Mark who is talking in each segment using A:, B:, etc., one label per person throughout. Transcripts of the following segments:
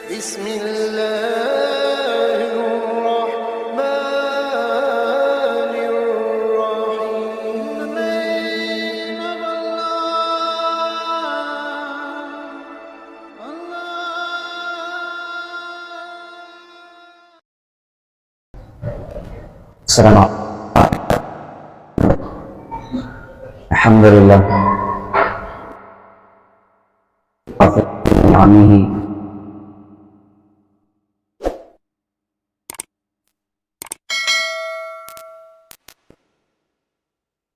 A: بسم الله الرحمن الرحيم.
B: السلام عليكم. الحمد لله نعمه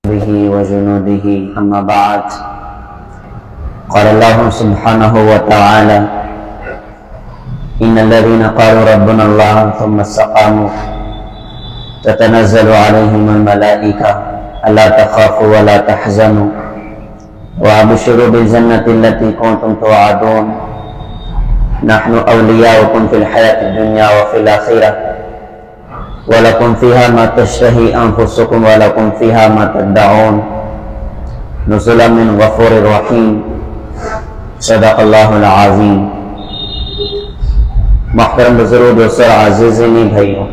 B: به وجنوده. أما بعد، قال الله سبحانه وتعالى: إن الذين قالوا ربنا الله ثم استقاموا تتنزل عليهم الملائكة ألا تخافوا ولا تحزنوا وأبشروا بالجنة التي كنتم توعدون نحن أولياؤكم في الحياة الدنيا وفي الآخرة ولكم فيها ما تشتهي أنفسكم ولكم فيها ما تدعون نزلا من غفور رحيم. صدق اللہ العظیم. محترم بزرگ دوستو اور عزیزینی بھائیوں،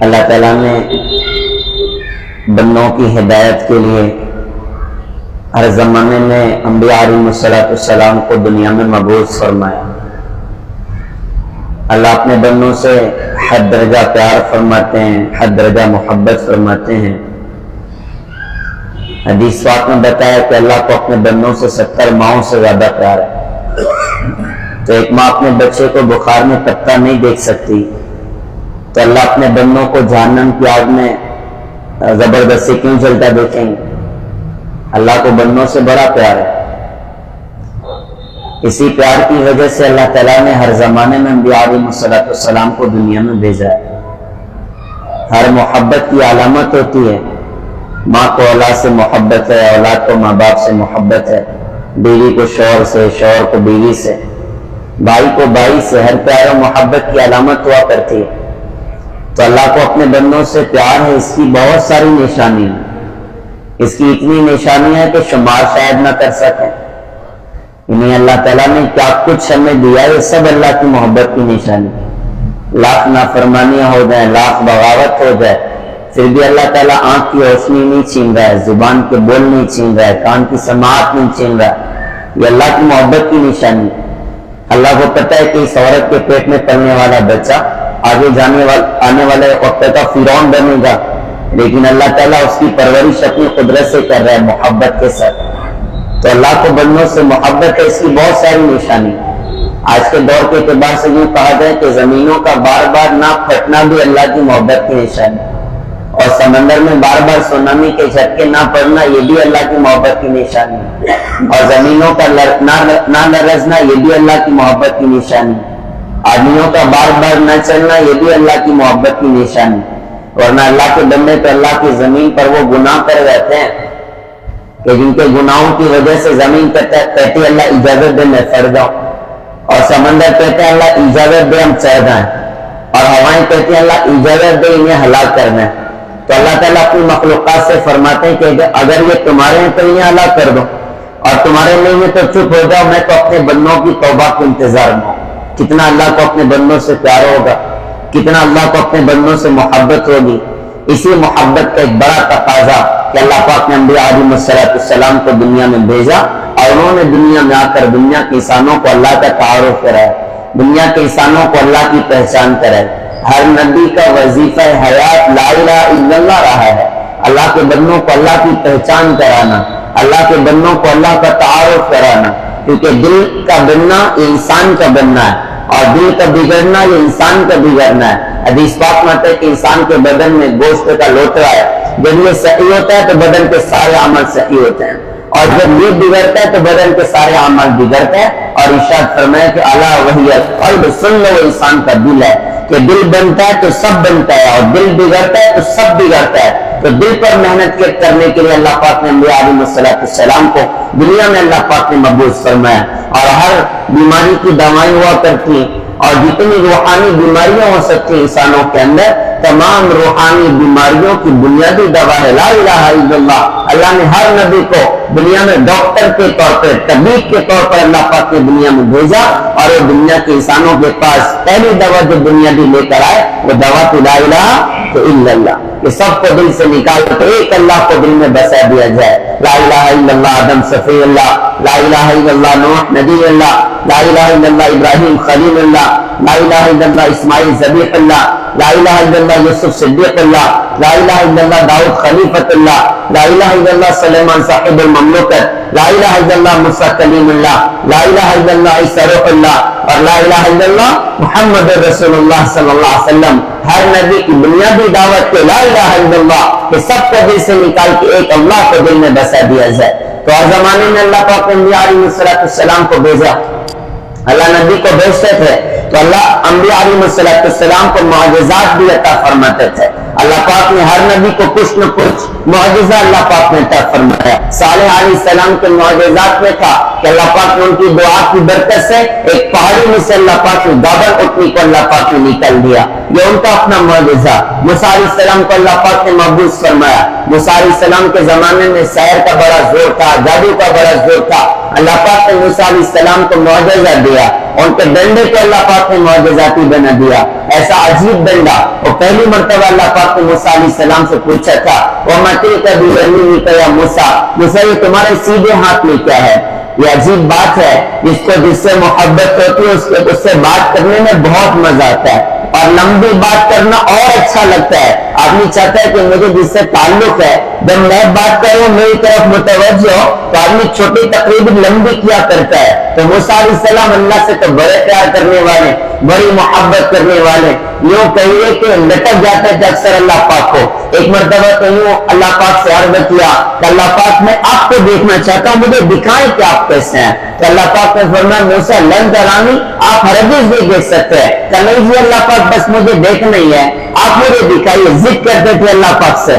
B: اللہ تعالیٰ نے بندوں کی ہدایت کے لیے ہر زمانے میں انبیاء علیہ السلام کو دنیا میں مبعوث فرمایا. اللہ اپنے بندوں سے حد درجہ پیار فرماتے ہیں، حد درجہ محبت فرماتے ہیں. حدیث پاک میں بتایا کہ اللہ کو اپنے بندوں سے 70 ماؤں سے زیادہ پیار ہے. تو ایک ماں اپنے بچے کو بخار میں پتہ نہیں دیکھ سکتی، تو اللہ اپنے بندوں کو جہنم کی آگ میں زبردستی کیوں جلتا دیکھیں گے؟ اللہ کو بندوں سے بڑا پیار ہے. اسی پیار کی وجہ سے اللہ تعالیٰ نے ہر زمانے میں انبیاء علیہ السلام کو دنیا میں بھیجا ہے. ہر محبت کی علامت ہوتی ہے. ماں کو اولاد سے محبت ہے، اولاد کو ماں باپ سے محبت ہے، بیوی کو شوہر سے، شوہر کو بیوی سے، بھائی کو بھائی سے. ہر پیار و محبت کی علامت ہوا کرتی ہے. تو اللہ کو اپنے بندوں سے پیار ہے. اس کی بہت ساری نشانی ہیں. اس کی اتنی نشانیاں ہیں کہ شمار شاید نہ کر سکیں. انہیں اللہ تعالیٰ نے کیا کچھ ہمیں دیا ہے، یہ سب اللہ کی محبت کی نشانی. لاکھ نافرمانیاں ہو جائیں، لاکھ بغاوت ہو جائے، پھر بھی اللہ تعالیٰ آنکھ کی روشنی نہیں چھین رہا ہے، زبان کے بول نہیں چھین رہا ہے، کان کی سماعت نہیں چھین رہا ہے. یہ اللہ کی محبت کی نشانی. اللہ کو پتہ ہے کہ اس عورت کے پیٹ میں پلنے والا بچہ آگے آنے والے وقت کا فرعون بنے گا، لیکن اللہ تعالیٰ اس کی پرورش اپنی قدرت سے کر رہا ہے، محبت کے ساتھ. تو اللہ کو بندوں سے محبت ہے. اس کی بہت ساری نشانی. آج کے دور کے اعتبار سے یوں کہا جائے کہ زمینوں کا بار بار نہ پھٹنا بھی اللہ کی محبت کی نشانی، اور سمندر میں بار بار سونامی کے جھٹکے نہ پڑنا یہ بھی اللہ کی محبت کی نشانی، اور زمینوں کا نہ لرزنا یہ بھی اللہ کی محبت کی نشانی، آدمیوں کا بار بار نہ چلنا یہ بھی اللہ کی محبت کی نشانی. ورنہ اللہ کے بندے تو اللہ کی زمین پر وہ گناہ کر رہتے ہیں کہ جن کے گناہوں کی وجہ سے زمین کہتی اللہ اجازت دے میں پھر جاؤں، اور سمندر کہتے ہیں اللہ اجازت دے ہم چڑھ جائیں، اور ہوائیں کہتی ہیں اللہ اجازت دے انہیں ہلاک کرنا ہے. تو اللہ تعالیٰ اپنی مخلوقات سے فرماتے ہیں کہ اگر یہ تمہارے ہیں تو انہیں ہلاک کر دو، اور تمہارے نہیں ہیں تو چپ ہو جاؤ، میں تو اپنے بندوں کی توبہ کے انتظار میں ہوں. کتنا اللہ کو اپنے بندوں سے پیار ہوگا، کتنا اللہ کو اپنے بندوں سے محبت ہوگی. اسی محبت کا ایک بڑا تقاضا کہ اللہ پاک نے انبیاء علیہ السلام کو دنیا میں بھیجا، اور انہوں نے دنیا میں آ کر دنیا کے انسانوں کو اللہ کا تعارف کرائے، دنیا کے انسانوں کو اللہ کی پہچان کرائے. ہر نبی کا وظیفہ حیات لا الہ الا اللہ رہا ہے، اللہ کے بندوں کو اللہ کی پہچان کرانا، اللہ کے بندوں کو اللہ کا تعارف کرانا. کیونکہ دل کا بننا یہ انسان کا بننا ہے، اور دل کا بگڑنا یہ انسان کا بگڑنا ہے. حدیث پاک میں آتا ہے کہ انسان کے بدن میں گوشت کا لوتڑا ہے، جب یہ صحیح ہوتا ہے تو بدن کے سارے عمل صحیح ہوتے ہیں، اور جب یہ بگڑتا ہے تو بدن کے سارے عمل بگڑتے ہیں. اور ارشاد فرمایا کہ الا وہی القلب، سن لو وہ انسان کا دل ہے، کہ دل بنتا ہے تو سب بنتا ہے، اور دل بگڑتا ہے تو سب بگڑتا ہے. تو دل پر محنت کرنے کے لیے اللہ پاک نے انبیاء علیہ السلام کو دنیا میں اللہ پاک نے مبعوث فرمایا. اور ہر بیماری کی دوائیں ہوا کرتی ہیں، اور جتنی روحانی بیماریاں ہو سکتی ہیں انسانوں کے اندر تمام روحانی بیماریوں کی بنیادی دوا ہے لا الہ الا اللہ۔ اللہ نے ہر نبی کو دنیا میں ڈاکٹر کے طور پر، طبیب کے طور پر اللہ پاک نے دنیا میں بھیجا، اور وہ دنیا کے انسانوں کے پاس پہلی دوا جو بنیادی لے کر آئے وہ دوا تو لا الہ الا اللہ، کہ سب کو دل سے نکال کر ایک اللہ کو دل میں بسا دیا جائے۔ لا الہ الا اللہ آدم صفی اللہ، لا الہ الا اللہ نوح نبی اللہ، لا الہ الا اللہ ابراہیم خلیل اللہ، لا الہ الا اللہ اسماعیل ذبیح اللہ، لا الہ الا اللہ یوسف صدیق اللہ، لا الہ الا اللہ داؤد خلیفۃ اللہ، لا الہ الا اللہ سلیمان صاحب المملکت، لا الہ الا اللہ موسیٰ کلیم اللہ، لا الہ الا اللہ عیسیٰ روح اللہ، اور لا الہ الا اللہ محمد رسول اللہ صلی اللہ علیہ وسلم۔ ہر نبی کی بنیادی دعوت کے لا الہ الا اللہ، کہ سب کو دل سے نکال کے ایک اللہ کو دل میں بسا دیا جائے۔ تو ہر زمانے میں اللہ پاک نے انبیاء علیہ السلام کو بھیجا، اللہ نبی کو بھیجتے تھے تو اللہ انبیاء علیہ السلام کو معجزات بھی عطا فرماتے تھے۔ اللہ پاک نے ہر نبی کو کچھ نہ کچھ معجزہ اللہ پاک نے عطا فرمایا۔ صالح علیہ السلام کے معجزات میں تھا کہ اللہ پاک نے ان کی دعا کی برکت سے ایک پہاڑی میں سے اللہ پاک نے گابر اٹھنے کو اللہ پاک نے نکل دیا، یہ ان کا اپنا معجزہ۔ موسیٰ علیہ السلام کو اللہ پاک نے مبعوث فرمایا۔ موسیٰ علیہ السلام کے زمانے میں سحر کا بڑا زور تھا، جادو کا بڑا زور تھا، اللہ پاک نے موسیٰ علیہ السلام کو معجزہ دیا، ان کے ڈنڈے کو اللہ پاک نے معجزاتی بنا دیا، ایسا عجیب ڈنڈا۔ اور پہلی مرتبہ اللہ پاک نے موسیٰ علیہ السلام سے پوچھا تھا وَمَا تِلْكَ بِيَمِينِكَ يَا موسیٰ، موسیٰ یہ تمہارے سیدھے ہاتھ میں کیا ہے؟ یہ عجیب بات ہے، جس سے محبت ہوتی ہے اس سے بات کرنے میں بہت مزہ آتا ہے، اور لمبی بات کرنا اور اچھا لگتا ہے۔ آدمی چاہتا ہے کہ مجھے جس سے تعلق ہے جب میں بات کروں میری طرف متوجہ ہو تو آدمی چھوٹی تقریب لمبی کیا کرتا ہے۔ تو موسیٰ علیہ السلام اللہ سے تو بڑے پیار کرنے والے، بڑی محبت کرنے والے، یوں کہیے کہ لٹک جاتے تھے اکثر اللہ پاک کو۔ ایک مرتبہ تو یوں اللہ پاک سے عرض کیا کہ اللہ پاک میں آپ کو دیکھنا چاہتا ہوں، مجھے دکھائیں کہ آپ کیسے ہیں۔ تو اللہ پاک نے فرمایا موسیٰ لن ترانی، آپ ہرگز نہیں دیکھ سکتے ہیں۔ کہ نہیں جی اللہ پاک بس مجھے دیکھنا ہی ہے، آپ مجھے دکھائیے، ضد کرتے تھے اللہ پاک سے۔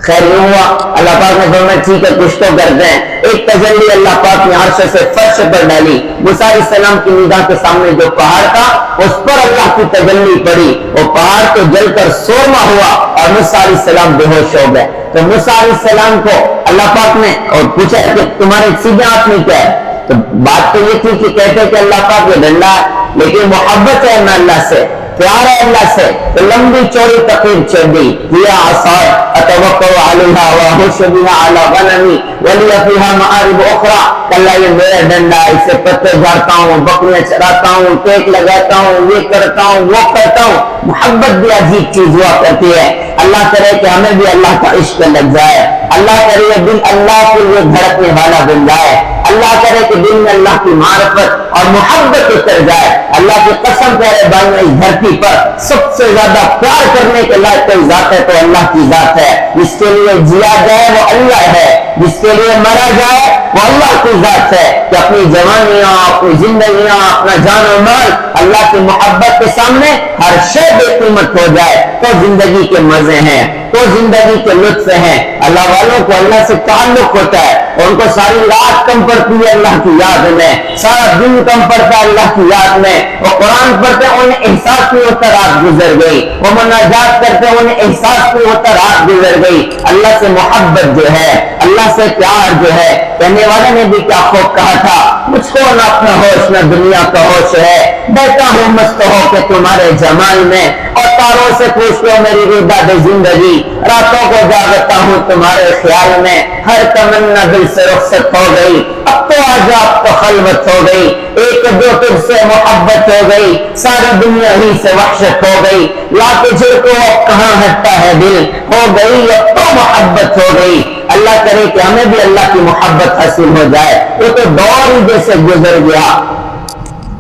B: خیر یوں ہوا، اللہ پاک نے فرمایا ٹھیک ہے کچھ تو کرتے ہیں۔ ایک تجلی اللہ پاک نے عرش سے فرش پر ڈالی، موسیٰ علیہ السلام کی نگاہ کے سامنے جو پہاڑ تھا اس پر اللہ کی تجلی پڑی، وہ پہاڑ تو جل کر سرما ہوا اور موسیٰ علیہ السلام بے ہوش ہو گئے۔ تو موسیٰ علیہ السلام کو اللہ پاک نے اور پوچھا کہ تمہارے سیدھے ہاتھ میں کیا ہے؟ تو بات تو یہ تھی کہ کہتے کہ اللہ پاک یہ ڈنڈا ہے، لیکن محبت ہے میں اللہ سے، پیار ہے اللہ سے، تو لمبی چوڑی تقریر چھڑ دی، یہ عصای اتوکل علیہا واہش بہا علی غنمی ولی فیہا معارب اخرى، کہ اللہ یہ میرا ڈنڈا ہے، اس سے پتے جھاڑتا ہوں، بکریاں چراتا ہوں، ٹیک لگاتا ہوں، یہ کرتا ہوں وہ کرتا ہوں۔ محبت بھی عجیب چیز ہوا کرتی ہے۔ اللہ کرے کہ ہمیں بھی اللہ کا عشق لگ جائے، اللہ کرے دل اللہ کے لیے دھڑکنے والا بن جائے، اللہ کرے کہ دل میں اللہ کی معرفت اور محبت اتر جائے۔ اللہ کی قسم کرے بھائی میں اس دھرتی پر سب سے زیادہ پیار کرنے کے لائق کوئی ذات ہے تو اللہ کی ذات ہے۔ جس کے لیے جیا جائے وہ اللہ ہے، جس کے لیے مرا جائے وہ اللہ کی ذات ہے، کہ اپنی جوانیاں، اپنی زندگیاں، اپنا جان و مال اللہ کی محبت کے سامنے ہر شے بے قیمت ہو جائے تو زندگی کے مزے ہیں، تو زندگی کے لطف ہیں۔ اللہ والوں کو اللہ سے تعلق ہوتا ہے، ان کو ساری رات کم پڑتی ہے اللہ کی یاد میں، سارا دن کم پڑتا ہے اللہ کی یاد میں، وہ قرآن پڑھتے ہیں انہیں احساس نہیں ہوتا رات گزر گئی، وہ مناجات کرتے ہیں انہیں احساس نہیں ہوتا رات گزر گئی۔ اللہ سے محبت جو ہے، اللہ سے پیار جو ہے، کہنے والے نے بھی کیا خوب کہا تھا، مجھ کو نہ اپنا ہوش نہ دنیا کا ہوش ہے، بیٹھا ہوں مست ہو کے تمہارے جمال میں، اور تاروں سے پوچھ لو میری رداد زندگی، راتوں کو جاگتا ہوں تمہارے خیال میں، ہر تمنا دل سے رخصت ہو گئی، اب تو آج آپ تو خلوت ہو گئی، ایک دو تجھ سے محبت ہو گئی، ساری دنیا ہی سے وحشت ہو گئی، لا تجھے کو اب کہاں ہٹتا ہے دل، ہو گئی اب تو محبت ہو گئی۔ اللہ کرے کہ ہمیں بھی اللہ کی محبت حاصل ہو جائے۔ وہ تو دور ہی جیسے گزر گیا،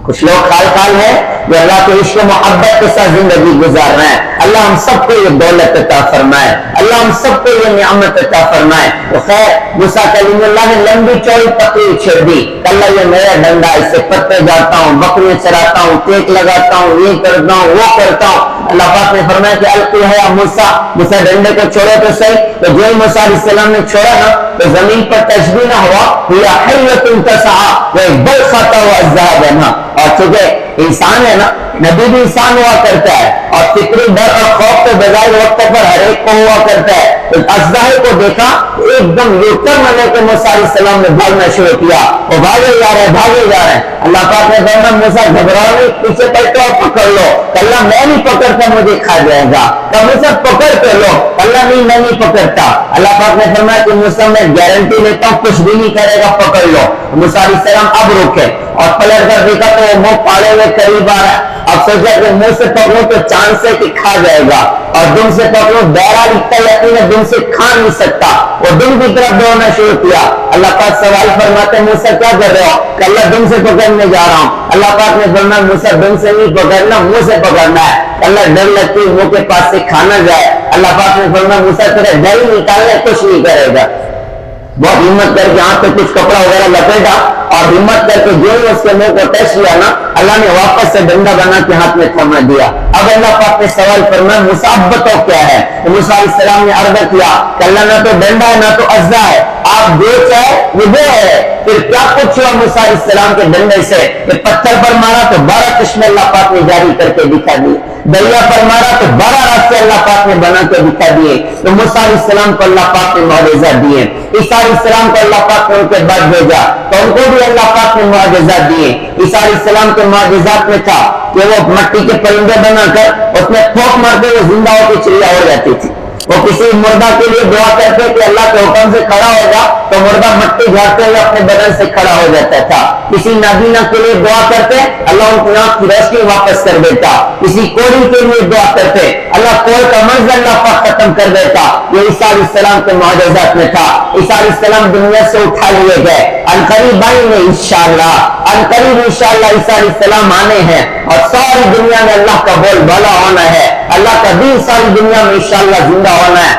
B: کچھ لوگ خال ہے جو اللہ کے عشق و محبت کے ساتھ زندگی گزار رہے ہیں۔ اللہ ہم سب کو یہ دولت عطا فرمائے، اللہ ہم سب کو یہ نعمت عطا فرمائے۔ تو خیر موسیٰ کلیم اللہ نے لمبی چوڑی تقریر چھیڑ دی، اللہ یہ میرا ڈنڈا، اس سے پتے جاتا ہوں، بکریاں چراتا ہوں، ٹیک لگاتا ہوں، یہ کرتا ہوں وہ کرتا ہوں۔ اللہ پاک نے فرمایا کہ القیہ یا موسیٰ، موسیٰ ڈنڈے کو چھوڑے تو صحیح۔ تو جو ہی موسیٰ علیہ السلام نے چھوڑا نا تو زمین پر تشبیہ نہ ہوا، یا حیۃ تسعی، وہ ایک بل خطا ہوتا وہ الذهب ہے نا. اور چونکہ انسان ہے نا, نبی بھی انسان ہوا کرتا ہے, اور فکری ڈر اور خوف تو بظاہر وقت پر ہر ایک کو ہوا کرتا ہے. تو الذهب کو دیکھا ایک دم یوٹرن ہونے کے موسیٰ علیہ السلام نے بھاگنا شروع کیا. وہ بھاگے جا رہے ہیں. اللہ پاک نے فرمایا موسیٰ گھبراؤ نہیں, پیچھے پلٹو اور پکڑ لو. اللہ میں نہیں پکڑتا, مجھے کھا جائے گا. تو موسیٰ پکڑ کے لو. اللہ نہیں, میں نہیں پکڑتا. اللہ پاک نے فرمایا کہ موسیٰ میں گارنٹی لیتا ہوں کچھ بھی نہیں کرے گا, پکڑ لو. موسیٰ علیہ السلام اب رکے اور پلٹ کر دیکھا تو وہ منہ پاڑے ہوئے قریب آ رہا ہے. اب سوچا کہ منہ سے پکڑو تو چاند سے کہ کھا جائے گا, اور دم سے پکڑو بہرا لکھتا یقین ہے دم سے کھا نہیں سکتا. وہ دم کی طرف دوڑنا شروع کیا. اللہ پاک سوال فرماتے ہیں موسیٰ کیا کر رہے ہو؟ کہ اللہ دم سے پکڑنے جا رہا ہوں. اللہ پاک نے فرمایا موسیٰ دم سے نہیں پکڑنا, منہ سے پکڑنا ہے. اللہ ڈر لگتی ہے منہ کے پاس سے کھانا جائے. اللہ پاک نے فرمایا موسیٰ تیرے ڈر ہی نکالنے کچھ نہیں کرے گا. بہت ہمت کر کے ہاتھ پہ کچھ کپڑا وغیرہ لپیٹا اور ہمت کر کے جو اس کے منہ کو ٹچ کیا نا, اللہ نے واپس سے ڈنڈا بنا کے ہاتھ میں تھما دیا. اب اللہ پاک نے سوال فرمایا موسیٰ اب بتاؤ کیا ہے؟ تو موسیٰ علیہ السلام نے عرض کیا کہ اللہ نہ تو ڈنڈا ہے نہ تو عزا ہے, آپ جو چاہے وہ ہے. پھر کیا کچھ ہوا موسیٰ علیہ السلام کے ڈنڈے سے؟ کہ پتھر پر مارا تو 12 چشمے اللہ پاک نے جاری کر کے دکھا دیے. دریا پر مارا تو 12 راستے اللہ پاک نے بنا کے دکھا دیے. تو موسیٰ علیہ السلام کو اللہ پاک نے معجزات دیے. عیسیٰ علیہ السلام کو اللہ پاک نے ان کے بعد بھیجا تو ان کو بھی اللہ پاک نے معجزات دیے. عیسیٰ علیہ السلام کے معجزات میں تھا کہ وہ مٹی کے پرندے بنا کر اس میں پھونک مارتے وہ زندہ ہو کے چڑیا ہو جاتی تھی. وہ کسی مردہ کے لیے دعا کرتے کہ اللہ کے حکم سے کھڑا ہوگا تو مردہ مٹی جھاڑتے ہوئے اپنے بدن سے کھڑا ہو جاتا تھا. کسی نابینا کے لیے دعا کرتے اللہ ان کی آنکھ کی روشنی واپس کر دیتا. کسی کوڑی کے لیے دعا کرتے اللہ کوڑ کا مرض اللہ پاک ختم کر دیتا. یہ عیسیٰ علیہ السلام کے معجزات میں تھا. عیسیٰ علیہ السلام دنیا سے اٹھا لیے گئے. عنقریب آئیں گے انشاءاللہ, عنقریب انشاءاللہ عیسیٰ علیہ السلام آنے ہیں اور ساری دنیا میں اللہ کا بول بالا ہونا ہے. اللہ کا دین ساری دنیا میں انشاءاللہ زندہ ہونا ہے.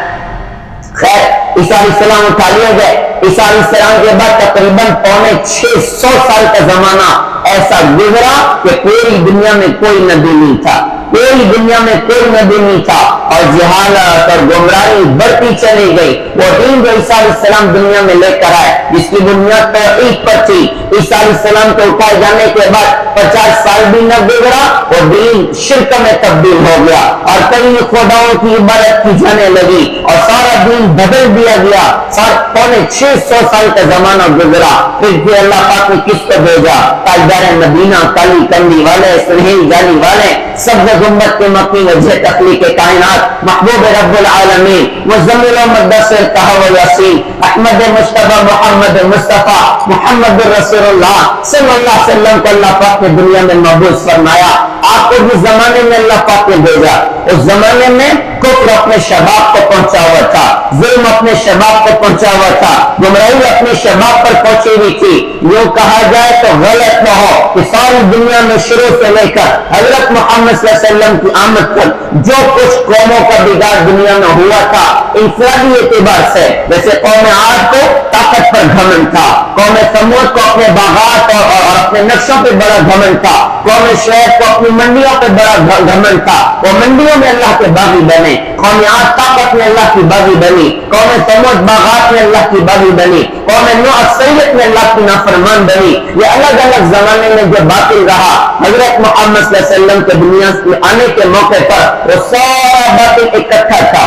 B: خیر عیسیٰ علیہ السلام اٹھا لیے گئے. عیسیٰ علیہ السلام کے بعد تقریباً 650 سال کا زمانہ ایسا گزرا کہ پوری دنیا میں کوئی نبی نہیں تھا. پوری دنیا میں کوئی نبی نہیں تھا اور جہالت اور گمراہی بڑھتی چلی گئی. وہ دین جو عیسیٰ علیہ السلام دنیا میں لے کر آئے جس کی بنیاد توحید پر تھی, عیسیٰ علیہ السلام کے اٹھائے جانے کے بعد 50 سال بھی نہ گزرا وہ دین شرک میں تبدیل ہو گیا اور کئی خداؤں کی عبادت کی جانے لگی اور سارا دین بدل دیا گیا. 650 سال کا زمانہ گزرا. پھر اللہ پاک نے کس کو بھیجا؟ تاجدار مدینہ, کالی کندی والے, سنہری جالی والے, سبز گنبد کے مکی وجہ تخلیق کائنات, محبوب رب العالمین, مزمل و مدثر کہو یاسین, احمد مصطفیٰ محمد مصطفیٰ محمد رسول اللہ صلی اللہ علیہ وسلم کو اللہ پاک نے دنیا میں مبعوث فرمایا. آپ کو جس زمانے میں اللہ پاک نے بھیجا اس زمانے میں کفر اپنے شباب کو پہنچا ہوا تھا, ظلم اپنے شباب کو پہنچا ہوا تھا, گمراہی اپنے شباب پر پہنچی ہوئی تھی. یوں کہا جائے تو غلط نہ ہو کہ ساری دنیا میں شروع سے لے کر حضرت محمد صلی اللہ علیہ وسلم کی آمد تک جو کچھ قوموں کا بگاڑ دنیا میں ہوا تھا انفرادی اعتبار سے, جیسے قوم عاد کو طاقت پر گھمنڈ تھا, قوم ثمود کو اپنے باغات اور اپنے نقشوں پہ بڑا گھمنڈ تھا, قوم شعیب کو اپنی منڈیوں پہ بڑا گھمنڈ تھا, وہ منڈیوں میں اللہ کے باغی بنے. قوم عاد طاقت میں اللہ کی باغی بنی, قوم ثمود باغات میں اللہ کی باغی بنی, قوم نوح اکثریت میں اللہ کی نافرمان بنی. یہ الگ الگ زمانے میں جو باطل رہا حضرت محمد صلی اللہ علیہ وسلم کے دنیا میں آنے کے موقع پر وہ سارا باطل اکٹھا تھا,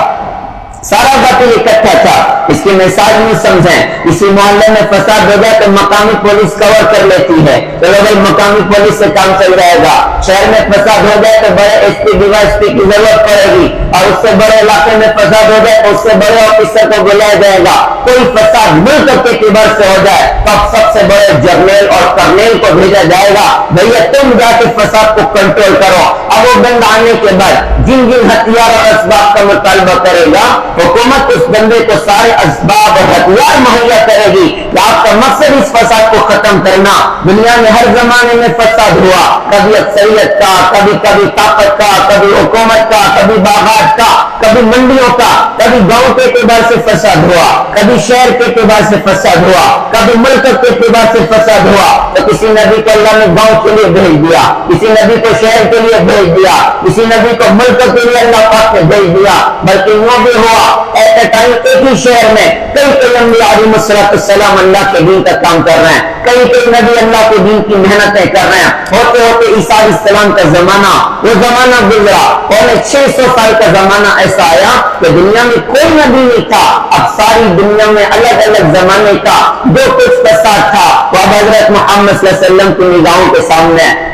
B: سارا باطل اکٹھا تھا. اس کی مثال نہیں سمجھیں. کسی محلے میں فساد ہو جائے تو مقامی پولیس کور کر لیتی ہے, چلو بھائی مقامی پولیس سے کام چل رہے گا. شہر میں فساد ہو جائے تو بڑے S P D Y S P کی ضرورت پڑے گی, اور اس سے بڑے علاقے میں فساد ہو جائے تو اس سے بڑے آفیسر کو بلایا جائے گا. کوئی فساد ملک کے اعتبار سے ہو جائے تو سب سے بڑے جرنیل اور کرنیل کو بھیجا جائے گا, بھیا تم جا کے فساد کو کنٹرول کرو. اب وہ بند آنے کے بعد جن جن ہتھیار اور اسباب کا مطالبہ کرے گا حکومت اس بندے کو سارے اسباب اور ہتھیار مہیا کرے گی کہ آپ کا مقصد اس فساد کو ختم کرنا. دنیا میں ہر زمانے میں فساد ہوا, کبھی اکثریت کا, کبھی طاقت کا, کبھی حکومت کا, کبھی باغات کا, کبھی منڈیوں کا, کبھی گاؤں کے اعتبار سے فساد ہوا, کبھی شہر کے اعتبار سے فساد ہوا, کبھی ملک کے اعتبار سے فساد ہوا. تو کسی نبی کو اللہ نے گاؤں کے لیے بھیج دیا, کسی نبی کو شہر کے لیے بھیج دیا, کسی نبی کو ملک کے لیے اللہ پاک نے بھیج دیا. بلکہ وہ بھی ہوا ایٹ اے ٹائم ایک ہی شہر میں کئی انبیاء علیہ السلام اللہ کے دین کا کام کر رہے ہیں, کئی نبی اللہ کے دین کی محنتیں کر رہے ہیں. ہوتے ہوتے عیسیٰ علیہ السلام کا زمانہ, وہ زمانہ گزرا, اور 600 سال کا زمانہ ایسا آیا کہ دنیا میں کوئی نبی نہیں تھا. اب ساری دنیا میں الگ الگ زمانے کا جو کچھ فساد تھا وہ اب حضرت محمد صلی اللہ علیہ وسلم کی نگاہوں کے سامنے ہے.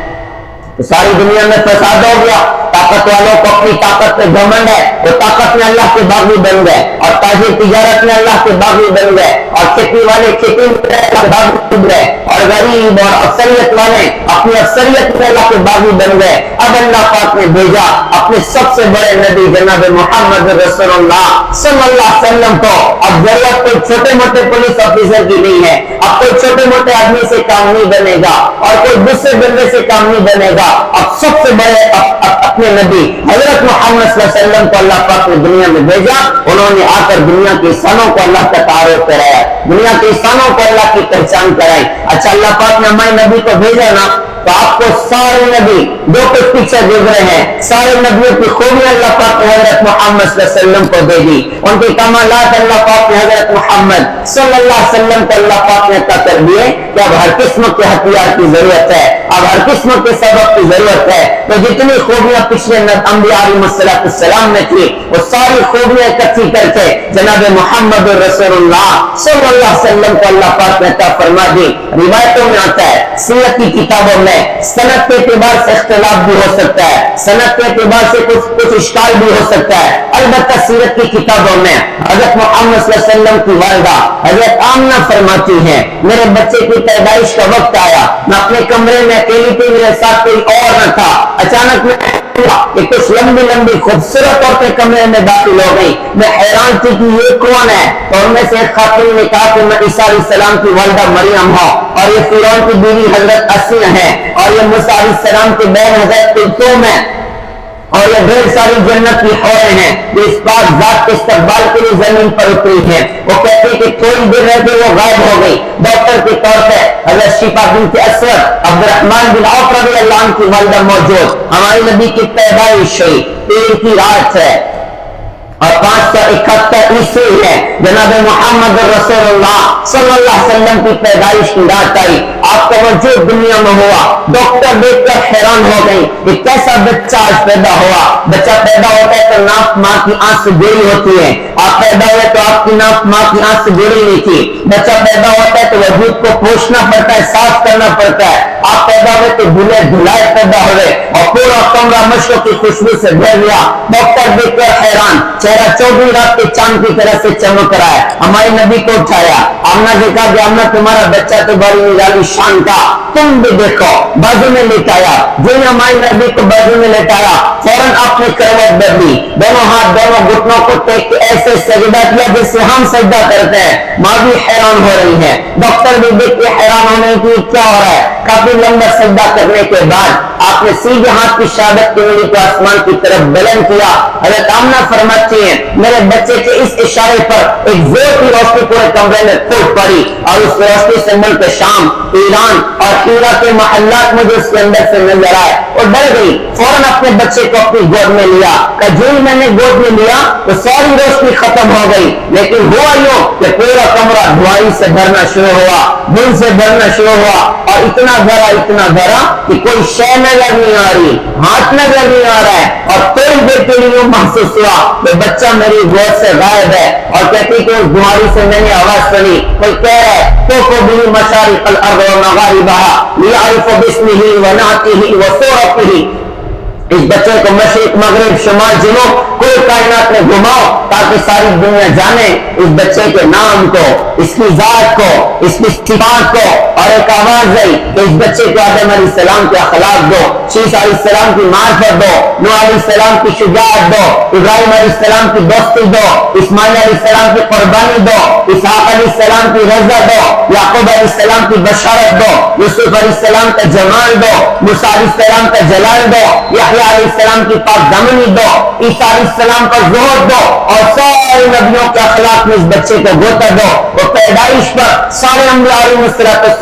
B: تو ساری دنیا میں فساد ہو گیا. طاقت والوں کو اپنی طاقت پہ گھمنڈ ہے, وہ طاقت میں اللہ کے باغی بن گئے, اور تاجر تجارت میں اللہ کے باغی بن گئے, اور کھیتی والے کھیتی میں اللہ کے باغی بن گئے, اور غریب اور اکثریت والے اپنی اکثریت میں اللہ کے باغی بن گئے. اب اللہ پاک نے بھیجا اپنے سب سے بڑے نبی جناب محمد رسول اللہ صلی اللہ علیہ وسلم کو. اب ضرورت کوئی چھوٹے موٹے پولیس آفیسر کی نہیں ہے, اب کوئی چھوٹے موٹے آدمی سے کام نہیں بنے گا, اور کوئی دوسرے بندے سے کام نہیں بنے گا. اب سب سے بڑے اپنے نبی حضرت محمد صلی اللہ علیہ وسلم کو اللہ پاک نے دنیا میں بھیجا. انہوں نے آ کر دنیا کے انسانوں کو اللہ کا تعارف کرایا, دنیا کے انسانوں کو اللہ کی پہچان کرائی. اچھا, اللہ پاک نے ہمارے نبی کو بھیجا نا, تو آپ کو سارے نبی جو کچھ پیچھے گزرے ہیں سارے نبیوں کی خوبیاں اللہ پاک نے حضرت محمد صلی اللہ علیہ وسلم کو دے دی. ان کی کمالات اللہ پاک نے حضرت محمد صلی اللہ علیہ وسلم کو اللہ پاک نے عطا کر دیے کہ اب ہر قسم کے ہتھیار کی ضرورت ہے, اب ہر قسم کے سبب کی ضرورت ہے. تو جتنی خوبیاں پچھلے انبیاء علیہ السلام میں تھی وہ ساری خوبیاں اکٹھی کر کے جناب محمد رسول اللہ صلی اللہ علیہ وسلم کو اللہ پاک نے عطا فرما دی. روایتوں میں آتا ہے, سیرت کی کتابوں میں سند کے اعتبار سے اختلاف بھی ہو سکتا ہے, سند کے اعتبار سے کچھ اشکال بھی ہو سکتا ہے. البتہ سیرت کی کتابوں میں حضرت محمد صلی اللہ علیہ وسلم کی والدہ حضرت آمنہ فرماتی ہیں, میرے بچے کی پیدائش کا وقت آیا, میں اپنے کمرے میں اکیلی تھی, میرے ساتھ کوئی اور نہ تھا. اچانک میں کچھ لمبی لمبی خوبصورت عورتیں کمرے میں داخل ہو گئی. میں حیران تھی کہ یہ کون ہے, تو ان میں سے ایک خاتون نے کہا کہ میں عیسیٰ علیہ السلام کی والدہ مریم ہوں, اور یہ فرعون کی بیوی حضرت اسیہ ہے, اور یہ موسیٰ علیہ السلام کی بہن حضرت کلثوم ہے, اور یہ ڈھیر ساری جنت کی حوریں ہیں جو اس پاک ذات کے استقبال کے لیے زمین پر اتری ہیں. وہ کہتے ہیں کہ تھوڑی دیر رہ کے وہ غائب ہو گئی. ڈاکٹر کے طور پہ حضرت شفا بنت اسود عبد الرحمن بن عوف رضی اللہ عنہ کی والدہ موجود. ہمارے نبی کی پیدائش ہوئی پیر کی رات ہے, اور 571 عیسوی ہے, جناب محمد رسول اللہ صلی اللہ علیہ وسلم کی پیدائش کی رات آئی. آپ کا وجود دنیا میں ہوا. ڈاکٹر دیکھ کر حیران ہو گئی کہ کیسا بچہ آج پیدا ہوا. بچہ پیدا ہوتا ہے تو ناک ماں کی آنکھ سے جڑی ہوتی ہے, آپ پیدا ہوئے تو آپ کی ناک ماں کی آنکھ سے جڑی نہیں تھی. بچہ پیدا ہوتا ہے تو وجود کو پوچھنا پڑتا ہے, صاف کرنا پڑتا ہے. آپ پیدا ہوئے تو دھلے دھلائے پیدا ہوئے, اور پورا کمرہ مشک کی خوشبو سے بھر گیا. ڈاکٹر دیکھ کر حیران, چہرہ 24 رات کے چاند کی طرح سے چمک رہا ہے. ہمارے نبی کو اٹھایا, آمنہ نے کہا کہ آمنہ تمہارا بچہ تو بڑی نرالی شان کا, تم بھی دیکھو. بازو میں لٹایا, جو ہمارے نبی کو بازو میں لٹایا فوراً آپ نے کروٹ بدلی, دونوں ہاتھ دونوں گھٹنوں کو ٹیک کے ایسے سجدہ کیا جیسے ہم سجدہ کرتے ہیں. ماں بھی حیران ہو رہی ہے, ڈاکٹر بھی دیکھ کے حیران ہونے کی کیا ہو رہا ہے. کافی لمبا سجدہ کرنے کے بعد آپ نے سیدھے ہاتھ کی شہادت کی انگلی کو آسمان کی طرف بلند کیا. حضرت آمنہ فرماتی ہیں, میرے بچے کے اس اشارے پر ایک زور کی روشنی پورے کمرے میں پھوٹ پڑی, اور اس روشنی سے ملک شام, ایران اور ہیرا کے محلات مجھے اس کے اندر سے نظر آئے, اور ڈر گئی. فوراً اپنے بچے کو اپنی گود میں لیا. کجول میں نے گود میں لیا تو ساری روشنی ختم ہو گئی, لیکن ہوا یوں کہ پورا کمرہ دھوائی سے بھرنا شروع ہوا, دھول سے بھرنا شروع ہوا, اور اتنا بھرا کہ کوئی شے نظر نہیں آ رہی, ہاتھ نظر نہیں آ رہا ہے. اور تھوڑی دیر کے لیے محسوس ہوا کہ بچہ میری گود سے غائب ہے, اور کہتی کہ اس دھوائی سے میں نے آواز سنی, کوئی کہہ رہا ہے تو بھی مشارق الارض و مغاربها لیعرف باسمہ ونعتہ وصورتہ. اس بچے کو مشرق مغرب شمال جنوب کوئی کائنات میں گھماؤ تاکہ ساری دنیا جانے اس بچے کے نام کو, اس کی ذات کو, اس کی صفات کو. اور ایک آواز آئی کہ اس بچے کو آدم علیہ السلام کے اخلاق دو, شیس علیہ السلام کی معرفت دو, نوح علیہ السلام کی شجاعت دو, ابراہیم علیہ السلام کی دوستی دو, اسماعیل علیہ السلام کی قربانی دو, اسحاق علیہ السلام کی رضا دو, یعقوب علیہ السلام کی بشارت دو, یوسف علیہ السلام کا جمال دو, موسیٰ علیہ السلام کا جلال دو, یحییٰ علیہ السلام کی پاک دامنی دو, عیسیٰ علیہ السلام کا زہد دو, اور سارے نبیوں کے اخلاق میں اس بچے کو گوتا دو. وہ پیدائش پر سارے انبیاء علیہ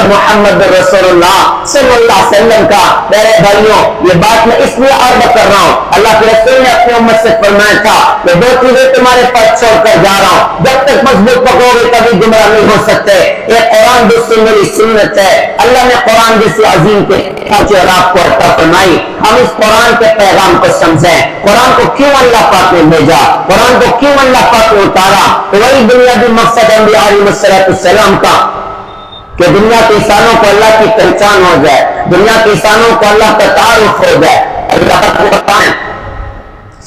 B: مذہب محمد رسول اللہ صلی اللہ علیہ وسلم کا۔ میرے بھائیوں، یہ بات میں اس لیے عرض کر رہا ہوں، اللہ کے رسول نے اپنی امت سے فرمایا تھا کہ دو چیزیں تمہارے پاس چھوڑ کر جا رہا ہوں، جب تک مضبوط پکڑو گے کبھی گمراہ نہیں ہو سکتے۔ ایک قرآن، دوسری میری سنت ہے۔ اللہ نے قرآن جیسی عظیم کے اور آپ کو عطا فرمائی، ہم اس قرآن کے پیغام کو سمجھیں۔ قرآن کو کیوں اللہ پاک نے بھیجا، قرآن کو کیوں اللہ پاک نے اتارا؟ تو وہی بنیادی مقصد انبیاء علیہ السلام کا کہ دنیا کے انسانوں کو اللہ کی پہچان ہو جائے، دنیا کے انسانوں کو اللہ کا تعارف ہو جائے۔ اللہ کو بتائیں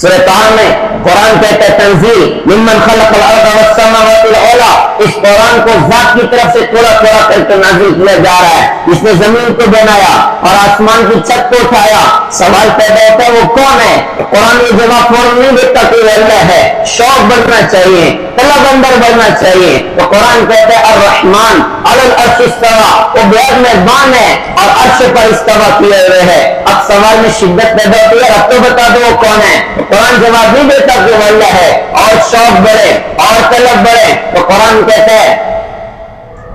B: سورہ طه میں قرآن کہتا ہے تنزیل ممن خلق الارض والسماوات العلی، اس قرآن کو ذات کی طرف سے تھوڑا تھوڑا کر کے نازل کیا جا رہا ہے۔ جس نے زمین کو بنایا اور آسمان کی چھت کو اٹھایا، سوال پیدا ہوتا ہے وہ کون ہے؟ قرآن یہ جواب فوراً نہیں دیتا کہ وہ اللہ ہے، شوق بڑھنا چاہیے، طلب اندر بڑھنا چاہیے۔ تو قرآن کہتا ہے الرحمن علی العرش استوى، وہ بہت مہربان ہے اور عرش پر استوا کیے ہوئے ہے۔ اب سوال میں شدت پیدا ہوتی ہے، اب تو بتا دو وہ کون ہے؟ قرآن جواب نہیں دیتا کہ وہ اللہ ہے، اور شوق بڑھے اور طلب بڑھے تو قرآن کہتا ہے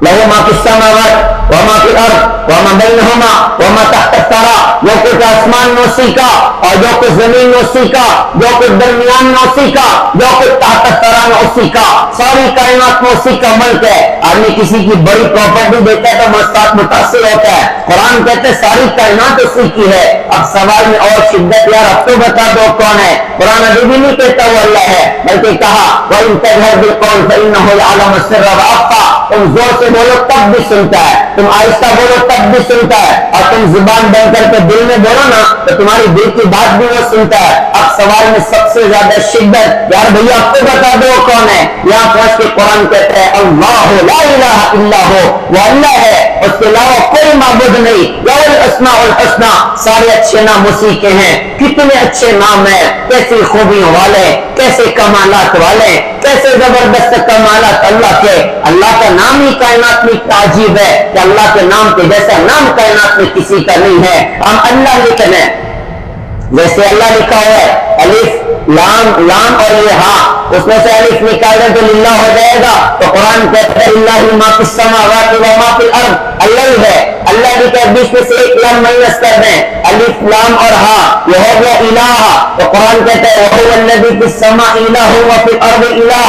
B: لہو ما فی السماوات وما فی الارض وما بینہما وما تحت الثری، جو کچھ آسمان میں اسی کا اور جو کچھ زمین میں اسی کا، جو کچھ درمیان میں اسی کا، جو کچھ تحت الثری میں اسی کا، ساری کائنات میں اسی کا ملک ہے۔ آدمی کسی کی بڑی پراپرٹی دیتا ہے تو ساتھ متاثر ہوتا ہے، قرآن کہتے ہیں ساری کائنات اسی کی ہے۔ اب سوال میں اور شدت، یار اب تو بتا دو کون ہے؟ قرآن ابھی بھی نہیں کہتا وہ اللہ ہے، بلکہ کہا وَإِن تَجْهَرْ بِالْقَوْلِ فَإِنَّهُ يَعْلَمُ السِّرَّ وَأَخْفَى، تم زور سے بولو تب بھی سنتا ہے، تم آہستہ بولو تب بھی سنتا ہے، اور تم زبان بند کر کے دل میں بولو نا تو تمہاری دل کی بات بھی وہ سنتا ہے۔ اب سوال میں سب سے زیادہ شدت، یار بھیا اب تو بتا دو کون ہے؟ یہاں پہنچ کے قرآن کہتا ہے اللہ لا الہ الا ہو، وہ اللہ ہے، اس کے علاوہ کوئی معبود نہیں، لہ الاسماء الحسنی، سارے اچھے نام اسی کے ہیں۔ کتنے اچھے نام ہیں، کیسی خوبیوں والے، کیسے کمالات والے، کیسے زبردست کمالات اللہ کے۔ اللہ کا نام ہی کائنات میں عجیب ہے کہ اللہ کے نام کے جیسا نام کائنات میں کسی کا نہیں ہے۔ ہم اللہ لکھتے ہیں جیسے اللہ لکھا ہوا ہے الف لام اور یہ ہاں، اس میں سے الف نکال دیں تو للہ ہو جائے گا۔ تو قرآن کہتا ہے للہ ما فی السماوات و ما فی الارض، اللہ ہی ہے۔ اللہ کی بیچ میں سے ایک لام مائنس کر دیں، الف لام اور ہاں، یہ ہو گیا الہ۔ تو قرآن کہتا ہے وہو الذی فی السماء الہ و فی الارض الہ،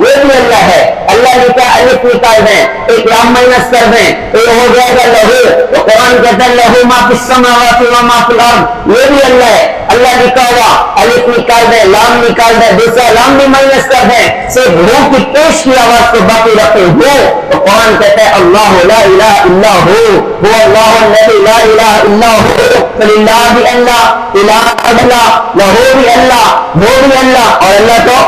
B: یہ بھی اللہ ہے۔ اللہ لکھا الف نکال دیں، ایک لام مائنس کر دیں تو یہ ہو جائے گا لہو۔ تو قرآن کہتا ہے لہو ما فی السماوات و ما فی الارض، یہ بھی اللہ ہے۔ اللہ لکھا ہوا الف نکال دیں، لام نکال دیں، دوسرا لام بھی مائنس کر دیں، صرف روح کی پیش کی آواز کو باقی رکھے ہو۔ تو قرآن کہتا ہے اللہ لا الہ الا ہو، هو اللہ الذی لا الہ الا ہو، فللہ بھی اللہ، الہ اللہ، لہو بھی اللہ، وہ بھی اللہ، اور اللہ تو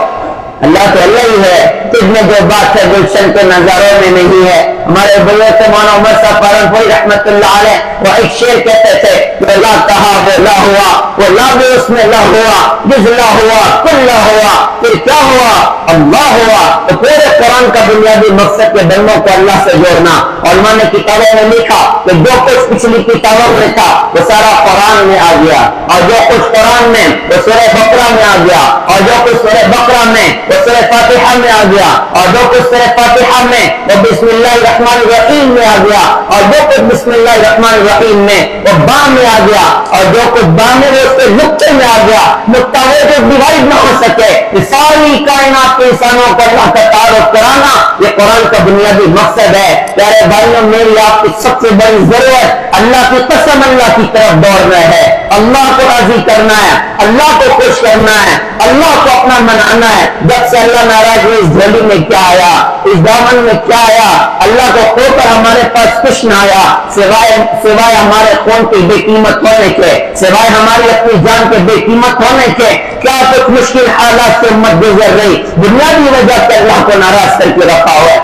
B: اللہ ہی ہے۔ تجھ میں جو بات ہے گلشن کے نظاروں میں نہیں ہے۔ ہمارے بزرگ مولانا عمر صاحب پالنپوری رحمت اللہ علیہ وہ ایک شعر کہتے تھے جو لا کہا وہ لا ہوا، وہ لا بھی اس میں لا ہوا، جز لا ہوا کل لا ہوا، پھر کیا ہوا؟ اللہ ہوا۔ تو پورے قرآن کا بنیادی مقصد کے بندوں کو اللہ سے جوڑنا۔ علماء نے کتابوں میں لکھا کہ جو کچھ پچھلی کتابوں میں تھا وہ سارا قرآن میں آ گیا، اور جو کچھ قرآن میں وہ سورہ بقرہ میں آ گیا، اور جو کچھ سورہ بقرہ میں وہ سورہ فاتحہ میں آ گیا، اور جو کچھ سورہ فاتحہ میں وہ بسم اللہ الرحمن الرحیم میں آ گیا، اور جو کچھ بسم اللہ الرحمن الرحیم میں وہ با میں آ گیا، اور جو کچھ با میں وہ اس کے نقطے میں آ گیا۔ نقطہ وہ جو ڈیوائڈ نہ ہو سکے، ساری کائنات کے انسانوں کو اللہ کا تعارف کرانا یہ قرآن کا بنیادی مقصد ہے۔ پیارے بھائیوں، میری آپ کی سب سے بڑی ضرورت اللہ کی قسم اللہ کی طرف دوڑنا ہے، اللہ کو راضی کرنا ہے، اللہ کو خوش کرنا ہے، اللہ کو اپنا منانا ہے۔ جب سے اللہ ناراض ہوئی اس جھولی میں کیا آیا، اس دامن میں کیا آیا؟ اللہ کو کھو کر ہمارے پاس کچھ نہ آیا سوائے ہمارے خون کی بے قیمت ہونے کے، سوائے ہماری اپنی جان کے بے قیمت ہونے کے۔ کیا کچھ مشکل حالات سے امت گزر رہی، بنیادی وجہ سے اللہ کو ناراض کر کے رکھا ہوا ہے،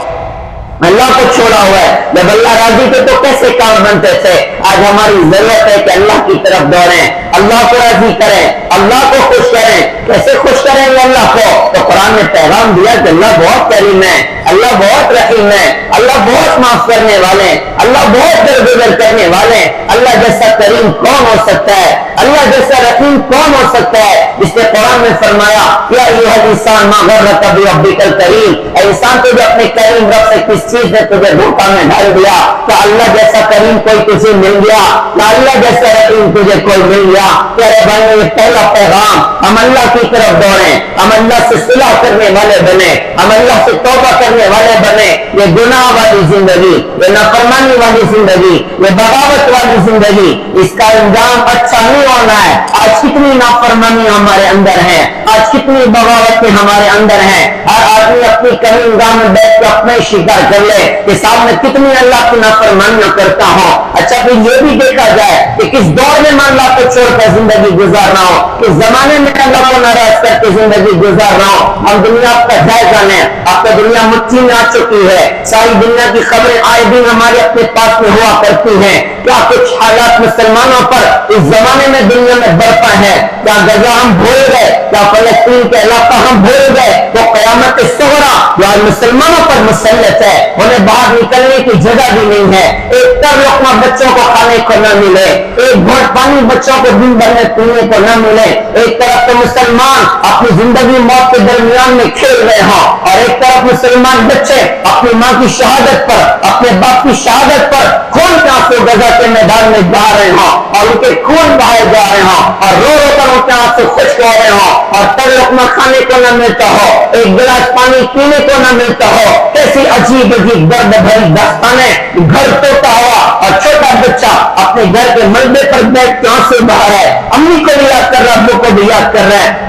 B: اللہ کو چھوڑا ہوا ہے۔ جب اللہ راضی تھے تو کیسے کام بنتے تھے؟ آج ہماری ضرورت ہے کہ اللہ کی طرف دوڑیں، اللہ کو راضی کریں، اللہ کو خوش کریں۔ کیسے خوش کریں گے اللہ کو؟ تو قرآن نے پیغام دیا کہ اللہ بہت کریم ہے، اللہ بہت رحیم ہے، اللہ بہت معاف کرنے والے، اللہ بہت درگزر کرنے والے۔ اللہ جیسا کریم کون ہو سکتا ہے؟ اللہ جیسا رحیم کون ہو سکتا ہے؟ جس نے قرآن میں فرمایا یا ایھا الانسان ما غرک بربک الکریم، اے انسان تو جو اپنے کریم رب سے کس چیز نے تجھے دھوکہ میں ڈال دیا، کہ اللہ جیسا کریم کوئی تجھے مل گیا، کہ اللہ جیسا رحیم تجھے کوئی مل گیا۔ پیارے بھائیوں، یہ پہلا پیغام، ہم اللہ کی طرف دوڑیں، ہم اللہ سے صلح کرنے والے بنے، ہم اللہ سے توبہ کرنے والے بنے۔ یہ گناہ والی زندگی، یہ نافرمانی والی زندگی، یہ بغاوت والی زندگی، اس کا انجام اچھا نہیں ہونا ہے۔ آج کتنی نافرمانی ہمارے اندر ہے، آج کتنی بغاوتیں ہمارے اندر ہیں۔ ہر آدمی اپنی کمی گاہ میں بیٹھ کے اپنے شکار کر لے کہ صاحب میں کتنی اللہ کی نافرمانیاں کرتا ہوں۔ اچھا پھر یہ بھی دیکھا جائے کہ کس دور میں میں اللہ کو چھوڑ کر زندگی گزار رہا ہوں، کس زمانے میں اللہ کو ناراض کر کے زندگی گزار رہا ہوں۔ ہم دنیا کا جائزہ لیں، آپ کا دنیا مٹھی میں آ چکی ہے، ساری دنیا کی خبریں آئے دن ہمارے اپنے پاس میں ہوا کرتی ہیں۔ کیا کچھ حالات مسلمانوں پر اس زمانے میں دنیا میں برپا ہے؟ کیا غزہ ہم بھول گئے؟ کیا فلسطین کے علاقہ ہم بھول گئے؟ تو قیامت صغریٰ جو آج مسلمانوں پر مسلط ہے، انہیں باہر نکلنے کی جگہ بھی نہیں ہے۔ ایک تر لقمہ بچوں کو کھانے کو نہ ملے، ایک گھونٹ پانی بچوں کو دن بھر میں پینے کو نہ ملے۔ ایک طرف تو مسلمان اپنی زندگی موت کے درمیان میں کھیل رہے ہوں، اور ایک طرف مسلمان بچے اپنی ماں کی شہادت پر، اپنے باپ کی شہادت پر خون کے آنسو غزہ کے میدان میں بہا رہے ہوں، اور ان کے خون بہائے جا رہے ہوں، اور رو رو کر ان کے آنسو خشک ہو رہے ہوں، اور تر لقمہ کھانے کو نہ ملتا ہو، ایک گلاس پانی پینے کو نہ ملتا ہو۔ کیسی عجیب عجیب درد بھری داستانیں۔ گھر ٹوٹا ہوا اور چھوٹا بچہ اپنے گھر کے ملبے پر بیٹھ کے آنسو بہا رہا ہے، امی کو بھی یاد کر رہا ہے، ابو کو بھی یاد کر رہا ہے۔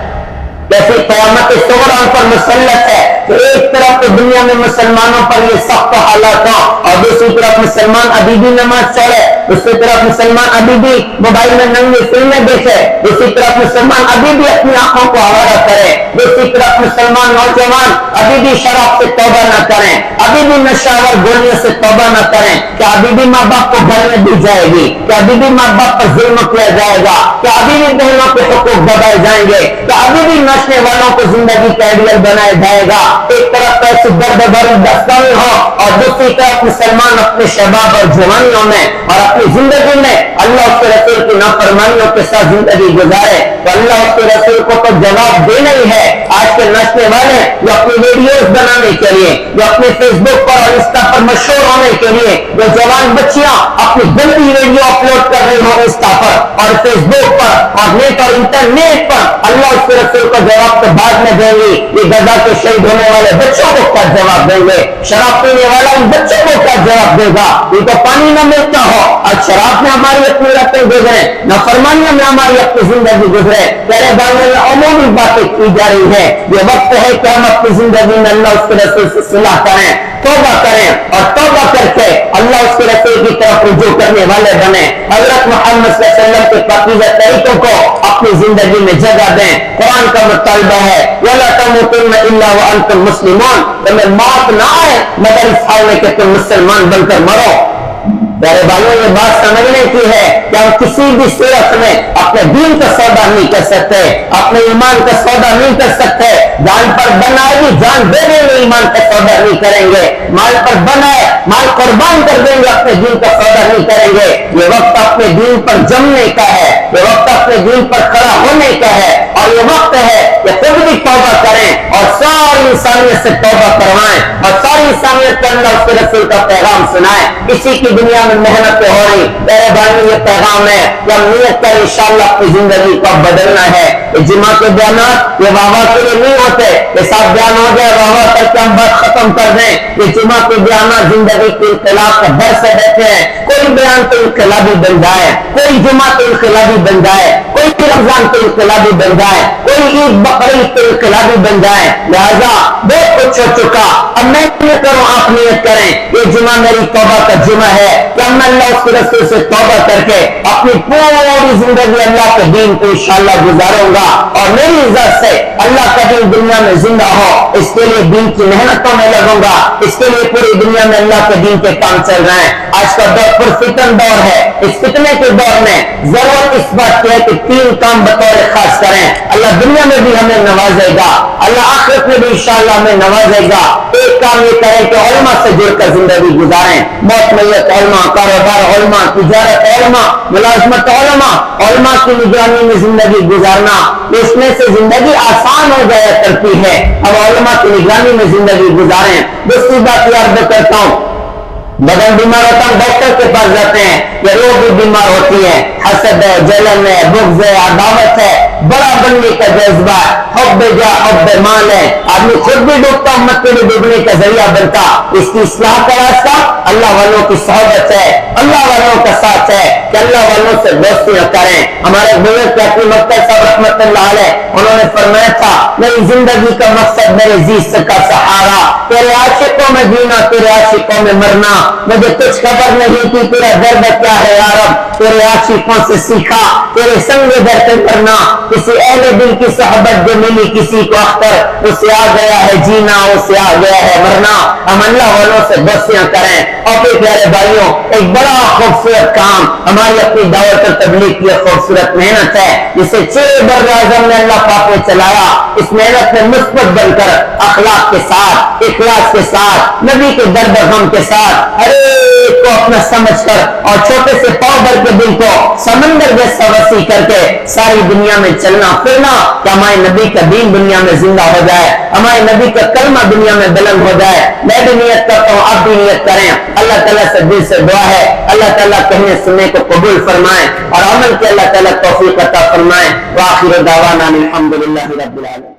B: جیسے قیامت صغریٰ پر مسلط ہے کہ ایک طرف تو دنیا میں مسلمانوں پر یہ سخت حالات ہوں، اور دوسری طرف مسلمان ابھی بھی نماز پڑھے، دوسری طرف مسلمان ابھی بھی موبائل میں ننگی فلمیں دیکھے، دوسری طرف مسلمان ابھی بھی اپنی آنکھوں کو حوالہ کرے، دوسری طرف مسلمان نوجوان ابھی بھی شراب سے توبہ نہ کریں، ابھی بھی نشاور گولیوں سے توبہ نہ کریں۔ کیا ابھی بھی ماں باپ کو گھر میں دی جائے گی؟ کیا ابھی بھی ماں باپ پر ظلم کیا جائے گا؟ کیا ابھی بھی بہنوں کے حقوق دبائے جائیں گے؟ کیا ابھی بھی ناچنے والوں کو زندگی کا ایڈیل بنایا جائے گا؟ ایک طرف ایسی درد بھری داستانیں ہو، اور دوسری طرف مسلمان اپنے شباب اور جوانیوں میں اور اپنی زندگی میں اللہ اس کے رسول کی نافرمانیوں کے ساتھ زندگی گزارے، تو اللہ اس کے رسول کو تو جواب دینا ہی ہے۔ آج کے ناچنے والے جو اپنی ویڈیوز بنانے کے لیے، جو اپنے فیس بک پر اور انسٹا پر مشہور ہونے کے لیے، جو جوان بچیاں اپنی گندی ویڈیو اپلوڈ کر رہی ہوں انسٹا پر اور فیس بک پر اور نیٹ اور انٹرنیٹ پر، اللہ اس کے رسول کو جواب تو بعد میں دیں گے۔ یہ غزہ کے شہید ہونے والے بچوں کو کیا جواب دیں گے؟ شراب پینے والا ان بچوں کو کیا جواب دے گا؟ یہ تو پانی نہ ملتا ہو، آج شراب میں ہماری اپنی راتیں گزرے، نافرمانیوں میں ہماری اپنی زندگی گزرے۔ میرے بھائیوں میں عمومی باتیں کی جا رہی ہے۔ یہ وقت ہے کہ ہم اپنی زندگی میں اللہ اس کے رسول سے صلح کریں، توبہ کریں، اور توبہ کر کے اللہ اس کے رسول کی طرف رجوع کرنے والے بنے۔ حضرت محمد صلی اللہ علیہ وسلم کے پاکیزہ طریقوں کو اپنی زندگی میں جگہ دیں۔ قرآن کا مطالبہ ہے وَلَا تَمُوتُنَّ إِلَّا وَأَنْتُمْ مُسْلِمُونَ، تمہیں موت نہ آئے مگر اس حال میں کہ تم مسلمان بن کر مرو۔ میرے بھائیوں یہ بات سمجھنے کی ہے کہ ہم کسی بھی صورت میں اپنے دین کا سودا نہیں کر سکتے، اپنے ایمان کا سودا نہیں کر سکتے۔ جان پر بنائے گی، جان دے دیں گے، ایمان کا سودا نہیں کریں گے۔ مال پر بنائے، مال قربان کر دیں گے، اپنے دین کا سودا نہیں کریں گے۔ یہ وقت اپنے دین پر جمنے کا ہے، یہ وقت اپنے دین پر کھڑا ہونے کا ہے، اور یہ وقت ہے کہ خود بھی توبہ کریں اور ساری انسانیت سے توبہ کروائیں، اور ساری انسانیت کو اللہ اس کے رسول کا پیغام سنائیں۔ کسی کی دنیا میں محنت ہو رہی، میرے بھائی یہ پیغام ہے کہ ہم نیت کریں انشاءاللہ اپنی زندگی کو بدلنا ہے۔ یہ جمعہ کے بیانات یہ واہ واہ کے لیے نہیں ہوتے، یہ سب بیان ہو جائے واہ واہ کر کے ہم بات ختم کر دیں۔ یہ جمعہ کے بیانات زندگی کے انقلاب کا درس دیتے ہیں۔ کوئی بیان تو انقلابی بن جائے، کوئی جمعہ تو انقلابی بن جائے، کوئی رمضان تو انقلابی بن جائے، کوئی عید بقرعید تو انقلابی بن جائے۔ لہذا بہت کچھ ہو چکا، اب میں نیت کروں، آپ نیت کریں۔ یہ جمعہ میری توبہ کا جمعہ ہے کہ میں اللہ اس کے رسول سے توبہ کر کے اپنی پوری زندگی اللہ کے دین کو انشاءاللہ گزاروں گا، اور میری عزت سے اللہ کا دین دنیا میں زندہ ہو، اس کے لیے دین کی محنتوں میں لگوں گا۔ اس کے لیے پوری دنیا میں اللہ کے دین کے کام چل رہے ہیں۔ آج کا دور پرفتن دور ہے، اس فتنے کے دور میں ضرورت اس بات کی ہے کہ تین کام بطور خاص کریں، اللہ دنیا میں بھی ہمیں نوازے گا، اللہ آخرت میں بھی انشاءاللہ ہمیں نوازے گا۔ ایک کام یہ کریں کہ علماء سے جڑ کر زندگی گزاریں، موت میت علماء، کاروبار علماء، تجارت علماء، ملازمت علماء، علماء کی نگرانی میں زندگی گزارنا، اس میں سے زندگی آسان ہو جایا کرتی ہے۔ اب علماء کی نگرانی میں زندگی گزاریں۔ دوسری بات یہ عرض کرتا ہوں، بدن بیمار ہوتا ہے ڈاکٹر کے پاس جاتے ہیں، یا روح بھی بیمار ہوتی ہے، حسد ہے، جلن ہے، بغض ہے، عداوت ہے، بڑا بننے کا جذبہ ہے، حب جا حب مال ہے، آدمی خود بھی ڈوبتا، امت کے بھی ڈوبنے کا ذریعہ بنتا۔ اس کی اصلاح کا راستہ اللہ والوں کی صحبت ہے، اللہ والوں کا ساتھ ہے کہ اللہ والوں سے دوستیاں کریں۔ ہمارے بزرگ کافی مکتب صاحب رحمت اللہ علیہ، انہوں نے فرمایا تھا میری زندگی کا مقصد میرے زیست کا سہارا، تیرے عاشقوں میں جینا، تیرے عاشقوں میں مرنا، مجھے کچھ خبر نہیں تھی تیرا درد کیا ہے یا رب، تیرے عاشقوں سے سیکھا، تیرے سنگ در پہ کرنا، کسی اہل دل کی صحبت جو ملی کسی کو اختر، اسے آ گیا ہے جینا، اسے آ گیا ہے مرنا۔ ہم اللہ والوں سے دوستیاں کریں۔ اور پھر پیارے بھائیوں، ایک بڑا خوبصورت کام ہماری اپنی دعوت اور تبلیغ کی خوبصورت محنت ہے، جسے 6 بر اعظم نے اللہ پاک نے چلایا۔ اس محنت میں مثبت بن کر اخلاق کے ساتھ، اخلاص کے ساتھ، نبی کے درد غم کے ساتھ، ہر ایک کو اپنا سمجھ کر اور چھوٹے سے پاؤ بھر کے دل کو سمندر جیسا وسیع کر کے ساری دنیا میں چلنا پھرنا، کہ ہمارے نبی کا دین دنیا میں زندہ ہو جائے، ہمارے نبی کا کلمہ دنیا میں بلند ہو جائے۔ میں بھی نیت کرتا ہوں، آپ بھی نیت کریں۔ اللہ تعالیٰ سے دل سے دعا ہے، اللہ تعالیٰ کہنے سننے کو قبول فرمائیں اور عمل کے اللہ تعالیٰ توفیق عطا فرمائیں۔ وآخر دعوانا الحمدللہ رب العالمین۔